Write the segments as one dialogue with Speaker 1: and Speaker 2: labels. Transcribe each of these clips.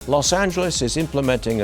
Speaker 1: Los Angeles is implementing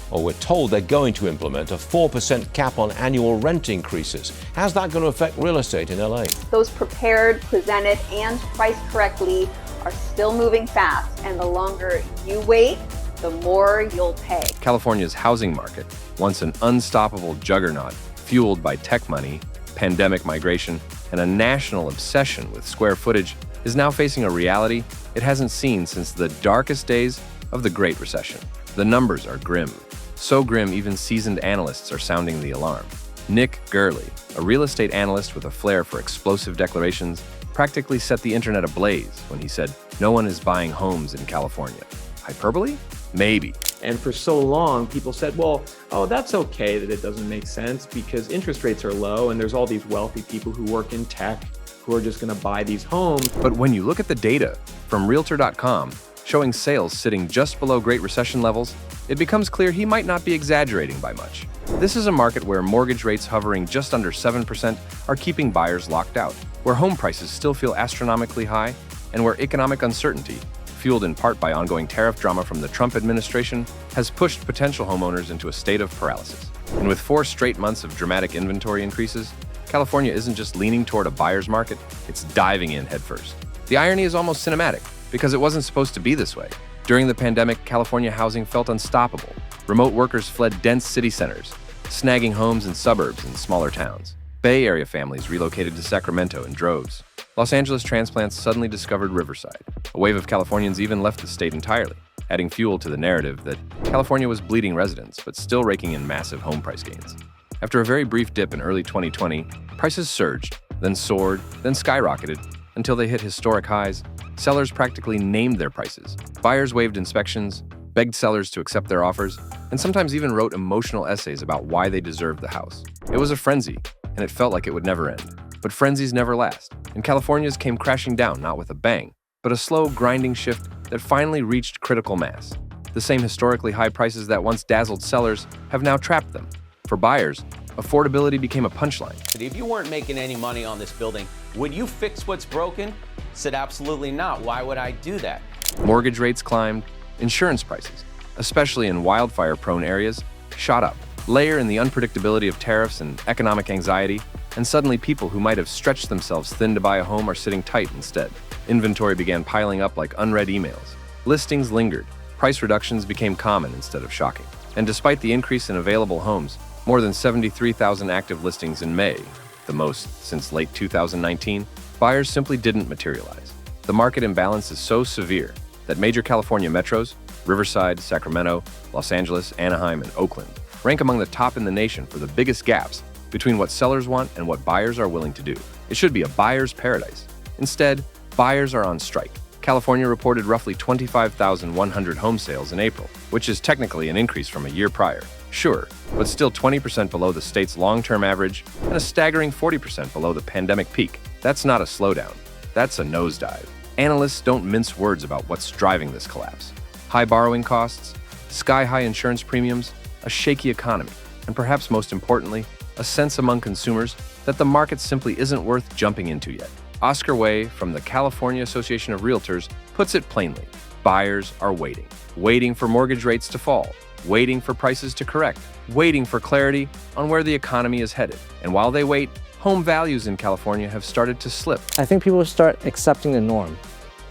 Speaker 1: we're told they're going to implement a 4% cap on annual rent increases. How's that going to affect real estate in LA?
Speaker 2: Those prepared, presented, and priced correctly are still moving fast, and the longer you wait, the more you'll pay.
Speaker 3: California's housing market, once an unstoppable juggernaut fueled by tech money, pandemic migration, and a national obsession with square footage, is now facing a reality it hasn't seen since the darkest days of the Great Recession. The numbers are grim. So grim, even seasoned analysts are sounding the alarm. Nick Gurley, a real estate analyst with a flair for explosive declarations, practically set the internet ablaze when he said, "No one is buying homes in California." Hyperbole? Maybe.
Speaker 4: And for so long, people said, well, that's okay that it doesn't make sense because interest rates are low and there's all these wealthy people who work in tech who are just going to buy these homes.
Speaker 3: But when you look at the data from Realtor.com showing sales sitting just below Great Recession levels, it becomes clear he might not be exaggerating by much. This is a market where mortgage rates hovering just under 7% are keeping buyers locked out, where home prices still feel astronomically high, and where economic uncertainty, fueled in part by ongoing tariff drama from the Trump administration, has pushed potential homeowners into a state of paralysis. And with 4 straight months of dramatic inventory increases, California isn't just leaning toward a buyer's market, it's diving in headfirst. The irony is almost cinematic, because it wasn't supposed to be this way. During the pandemic, California housing felt unstoppable. Remote workers fled dense city centers, snagging homes in suburbs and smaller towns. Bay Area families relocated to Sacramento in droves. Los Angeles transplants suddenly discovered Riverside. A wave of Californians even left the state entirely, adding fuel to the narrative that California was bleeding residents, but still raking in massive home price gains. After a very brief dip in early 2020, prices surged, then soared, then skyrocketed, until they hit historic highs. Sellers practically named their prices. Buyers waived inspections, begged sellers to accept their offers, and sometimes even wrote emotional essays about why they deserved the house. It was a frenzy, and it felt like it would never end. But frenzies never last, and California's came crashing down not with a bang, but a slow, grinding shift that finally reached critical mass. The same historically high prices that once dazzled sellers have now trapped them. For buyers, affordability became a punchline.
Speaker 5: If you weren't making any money on this building, would you fix what's broken? Said absolutely not. Why would I do that?
Speaker 3: Mortgage rates climbed, insurance prices, especially in wildfire-prone areas, shot up. Layer in the unpredictability of tariffs and economic anxiety, and suddenly people who might have stretched themselves thin to buy a home are sitting tight instead. Inventory began piling up like unread emails. Listings lingered. Price reductions became common instead of shocking. And despite the increase in available homes, more than 73,000 active listings in May, the most since late 2019, buyers simply didn't materialize. The market imbalance is so severe that major California metros, Riverside, Sacramento, Los Angeles, Anaheim, and Oakland, rank among the top in the nation for the biggest gaps between what sellers want and what buyers are willing to do. It should be a buyer's paradise. Instead, buyers are on strike. California reported roughly 25,100 home sales in April, which is technically an increase from a year prior. Sure, but still 20% below the state's long-term average and a staggering 40% below the pandemic peak. That's not a slowdown. That's a nosedive. Analysts don't mince words about what's driving this collapse. High borrowing costs, sky-high insurance premiums, a shaky economy, and perhaps most importantly, a sense among consumers that the market simply isn't worth jumping into yet. Oscar Way from the California Association of Realtors puts it plainly. Buyers are waiting for mortgage rates to fall, waiting for prices to correct, waiting for clarity on where the economy is headed. And while they wait, home values in California have started to slip.
Speaker 6: I think people start accepting the norm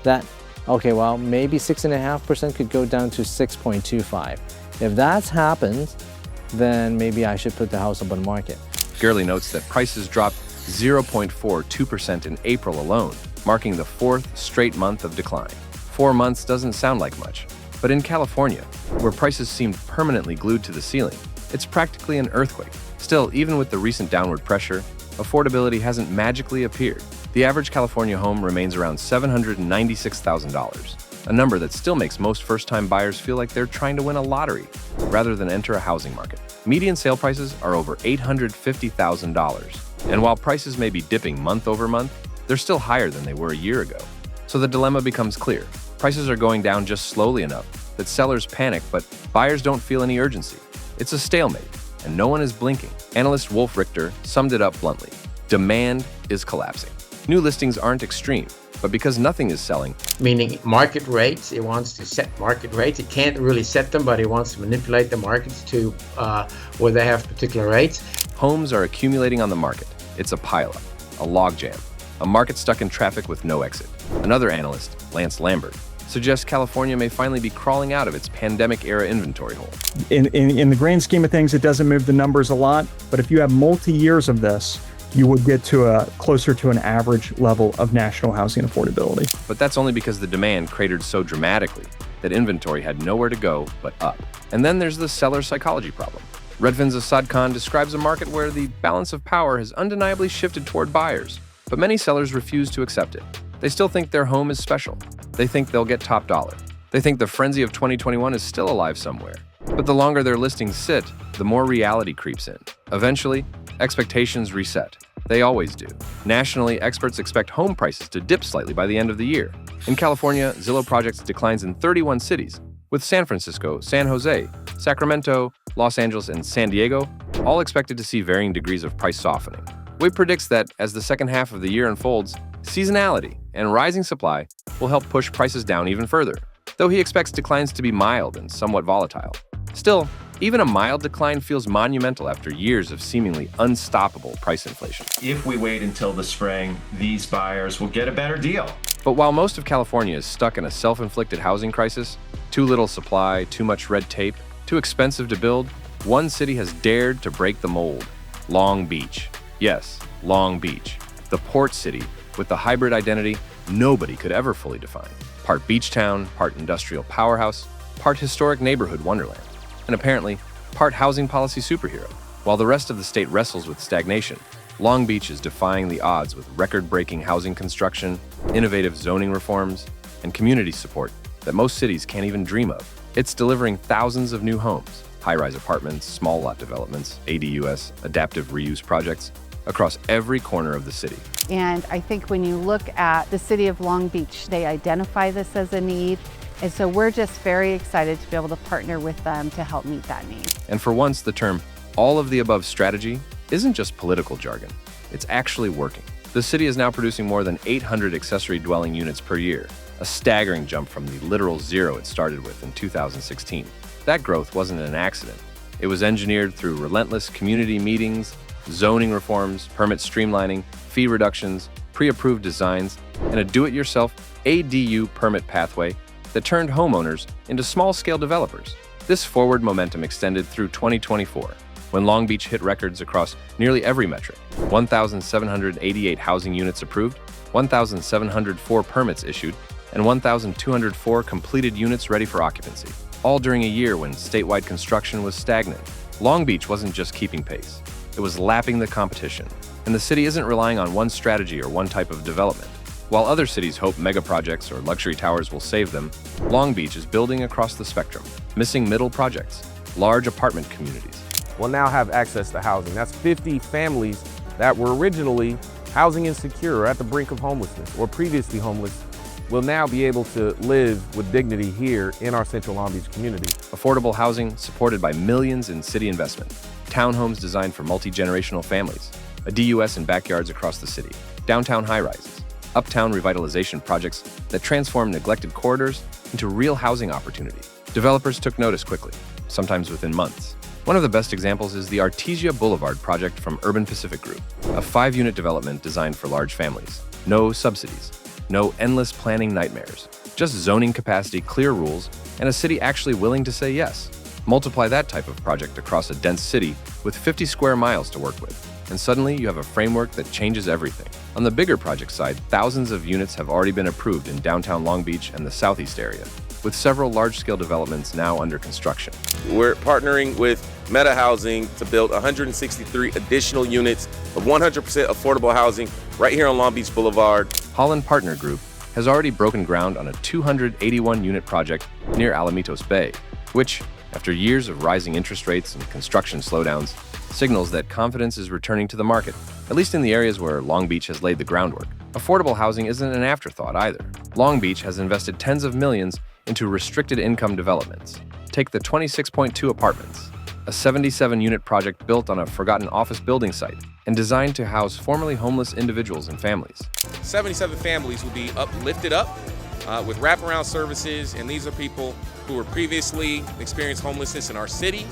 Speaker 6: that, okay, well, maybe 6.5% could go down to 6.25. If that's happened, then maybe I should put the house up on the market.
Speaker 3: Gurley notes that prices dropped 0.42% in April alone, marking the 4th straight month of decline. 4 months doesn't sound like much, but in California, where prices seemed permanently glued to the ceiling, it's practically an earthquake. Still, even with the recent downward pressure, affordability hasn't magically appeared. The average California home remains around $796,000, a number that still makes most first-time buyers feel like they're trying to win a lottery rather than enter a housing market. Median sale prices are over $850,000, and while prices may be dipping month over month, they're still higher than they were a year ago. So the dilemma becomes clear. Prices are going down just slowly enough that sellers panic, but buyers don't feel any urgency. It's a stalemate, and no one is blinking. Analyst Wolf Richter summed it up bluntly. Demand is collapsing. New listings aren't extreme. But because nothing is selling,
Speaker 7: meaning market rates, it wants to set market rates. It can't really set them, but it wants to manipulate the markets to where they have particular rates.
Speaker 3: homes are accumulating on the market. It's a pileup, a logjam, a market stuck in traffic with no exit. Another analyst, Lance Lambert, suggests California may finally be crawling out of its pandemic-era inventory hole.
Speaker 8: In the grand scheme of things, it doesn't move the numbers a lot, but if you have multi-years of this, you would get to closer to an average level of national housing affordability.
Speaker 3: But that's only because the demand cratered so dramatically that inventory had nowhere to go but up. And then there's the seller psychology problem. Redfin's Asad Khan describes a market where the balance of power has undeniably shifted toward buyers, but many sellers refuse to accept it. They still think their home is special. They think they'll get top dollar. They think the frenzy of 2021 is still alive somewhere. But the longer their listings sit, the more reality creeps in. Eventually, expectations reset. They always do. Nationally, experts expect home prices to dip slightly by the end of the year. In California, Zillow projects declines in 31 cities, with San Francisco, San Jose, Sacramento, Los Angeles, and San Diego all expected to see varying degrees of price softening. Wade predicts that as the second half of the year unfolds, seasonality and rising supply will help push prices down even further, though he expects declines to be mild and somewhat volatile. Still, even a mild decline feels monumental after years of seemingly unstoppable price inflation.
Speaker 9: If we wait until the spring, these buyers will get a better deal.
Speaker 3: But while most of California is stuck in a self-inflicted housing crisis, too little supply, too much red tape, too expensive to build, one city has dared to break the mold: Long Beach. Yes, Long Beach, the port city with the hybrid identity nobody could ever fully define. Part beach town, part industrial powerhouse, part historic neighborhood wonderland, and apparently part housing policy superhero. While the rest of the state wrestles with stagnation, Long Beach is defying the odds with record-breaking housing construction, innovative zoning reforms, and community support that most cities can't even dream of. It's delivering thousands of new homes, high-rise apartments, small lot developments, ADUs, adaptive reuse projects, across every corner of the city.
Speaker 10: And I think when you look at the city of Long Beach, they identify this as a need. And so we're just very excited to be able to partner with them to help meet that need.
Speaker 3: And for once, the term all of the above strategy isn't just political jargon. It's actually working. The city is now producing more than 800 accessory dwelling units per year, a staggering jump from the literal zero it started with in 2016. That growth wasn't an accident. It was engineered through relentless community meetings, zoning reforms, permit streamlining, fee reductions, pre-approved designs, and a do-it-yourself ADU permit pathway that turned homeowners into small-scale developers. This forward momentum extended through 2024, when Long Beach hit records across nearly every metric: 1,788 housing units approved, 1,704 permits issued, and 1,204 completed units ready for occupancy, all during a year when statewide construction was stagnant. Long Beach wasn't just keeping pace. It was lapping the competition, and the city isn't relying on one strategy or one type of development. While other cities hope mega projects or luxury towers will save them, Long Beach is building across the spectrum, missing middle projects, large apartment communities.
Speaker 11: Will now have access to housing. That's 50 families that were originally housing insecure or at the brink of homelessness or previously homeless will now be able to live with dignity here in our Central Long Beach community.
Speaker 3: Affordable housing supported by millions in city investment, townhomes designed for multi-generational families, a DUS in backyards across the city, downtown high-rises, uptown revitalization projects that transform neglected corridors into real housing opportunity. Developers took notice quickly, sometimes within months. One of the best examples is the Artesia Boulevard project from Urban Pacific Group, a 5-unit development designed for large families. No subsidies, no endless planning nightmares, just zoning capacity, clear rules, and a city actually willing to say yes. Multiply that type of project across a dense city with 50 square miles to work with, and suddenly you have a framework that changes everything. On the bigger project side, thousands of units have already been approved in downtown Long Beach and the southeast area, with several large-scale developments now under construction.
Speaker 12: We're partnering with Meta Housing to build 163 additional units of 100% affordable housing right here on Long Beach Boulevard.
Speaker 3: Holland Partner Group has already broken ground on a 281-unit project near Alamitos Bay, which, after years of rising interest rates and construction slowdowns, signals that confidence is returning to the market, at least in the areas where Long Beach has laid the groundwork. Affordable housing isn't an afterthought either. Long Beach has invested tens of millions into restricted income developments. Take the 26.2 apartments. a 77-unit project built on a forgotten office building site and designed to house formerly homeless individuals and families.
Speaker 12: 77 families will be lifted up with wraparound services, and these are people who were previously experienced homelessness in our city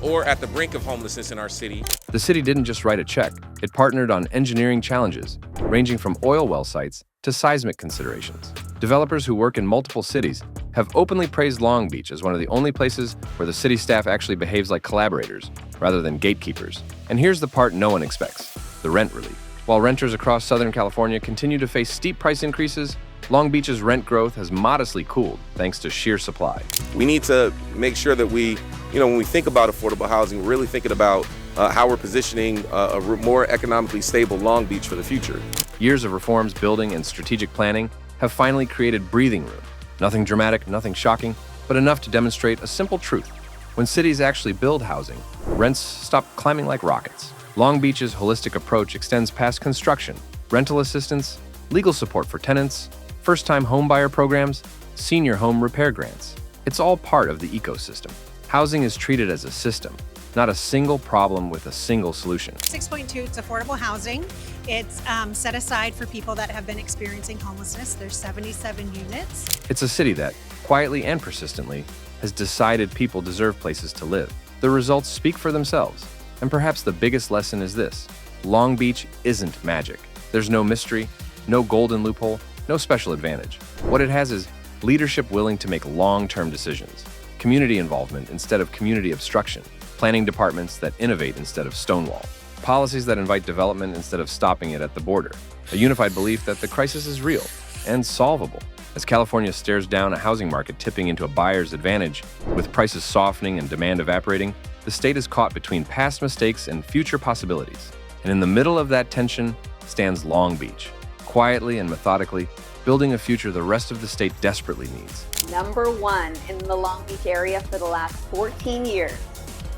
Speaker 12: or at the brink of homelessness in our city.
Speaker 3: The city didn't just write a check, it partnered on engineering challenges, ranging from oil well sites to seismic considerations. Developers who work in multiple cities have openly praised Long Beach as one of the only places where the city staff actually behaves like collaborators rather than gatekeepers. And here's the part no one expects: the rent relief. While renters across Southern California continue to face steep price increases, Long Beach's rent growth has modestly cooled thanks to sheer supply.
Speaker 12: We need to make sure that when we think about affordable housing, we're really thinking about how we're positioning a more economically stable Long Beach for the future.
Speaker 3: Years of reforms, building, and strategic planning have finally created breathing room. Nothing dramatic, nothing shocking, but enough to demonstrate a simple truth. When cities actually build housing, rents stop climbing like rockets. Long Beach's holistic approach extends past construction, rental assistance, legal support for tenants, first-time homebuyer programs, senior home repair grants. It's all part of the ecosystem. Housing is treated as a system, not a single problem with a single solution.
Speaker 13: 6.2, it's affordable housing. It's set aside for people that have been experiencing homelessness. There's 77 units.
Speaker 3: It's a city that, quietly and persistently, has decided people deserve places to live. The results speak for themselves. And perhaps the biggest lesson is this: Long Beach isn't magic. There's no mystery, no golden loophole, no special advantage. What it has is leadership willing to make long-term decisions, community involvement instead of community obstruction, planning departments that innovate instead of stonewall, policies that invite development instead of stopping it at the border, a unified belief that the crisis is real and solvable. As California stares down a housing market tipping into a buyer's advantage, with prices softening and demand evaporating, the state is caught between past mistakes and future possibilities. And in the middle of that tension stands Long Beach, quietly and methodically, building a future the rest of the state desperately needs.
Speaker 2: Number one in the Long Beach area for the last 14 years.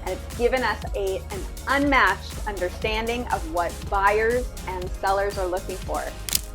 Speaker 2: And it's given us an unmatched understanding of what buyers and sellers are looking for.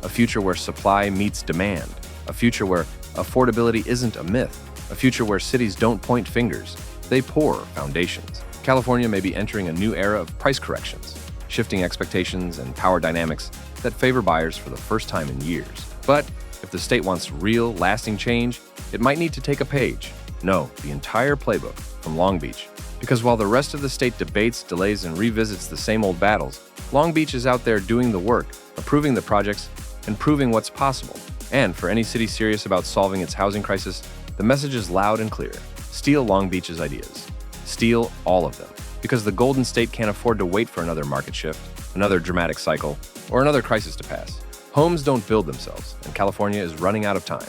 Speaker 3: A future where supply meets demand. A future where affordability isn't a myth. A future where cities don't point fingers, they pour foundations. California may be entering a new era of price corrections, shifting expectations and power dynamics that favor buyers for the first time in years. But if the state wants real, lasting change, it might need to take a page, no, the entire playbook from Long Beach. Because while the rest of the state debates, delays, and revisits the same old battles, Long Beach is out there doing the work, approving the projects, and proving what's possible. And for any city serious about solving its housing crisis, the message is loud and clear. Steal Long Beach's ideas. Steal all of them. Because the Golden State can't afford to wait for another market shift, another dramatic cycle, or another crisis to pass. Homes don't build themselves, and California is running out of time.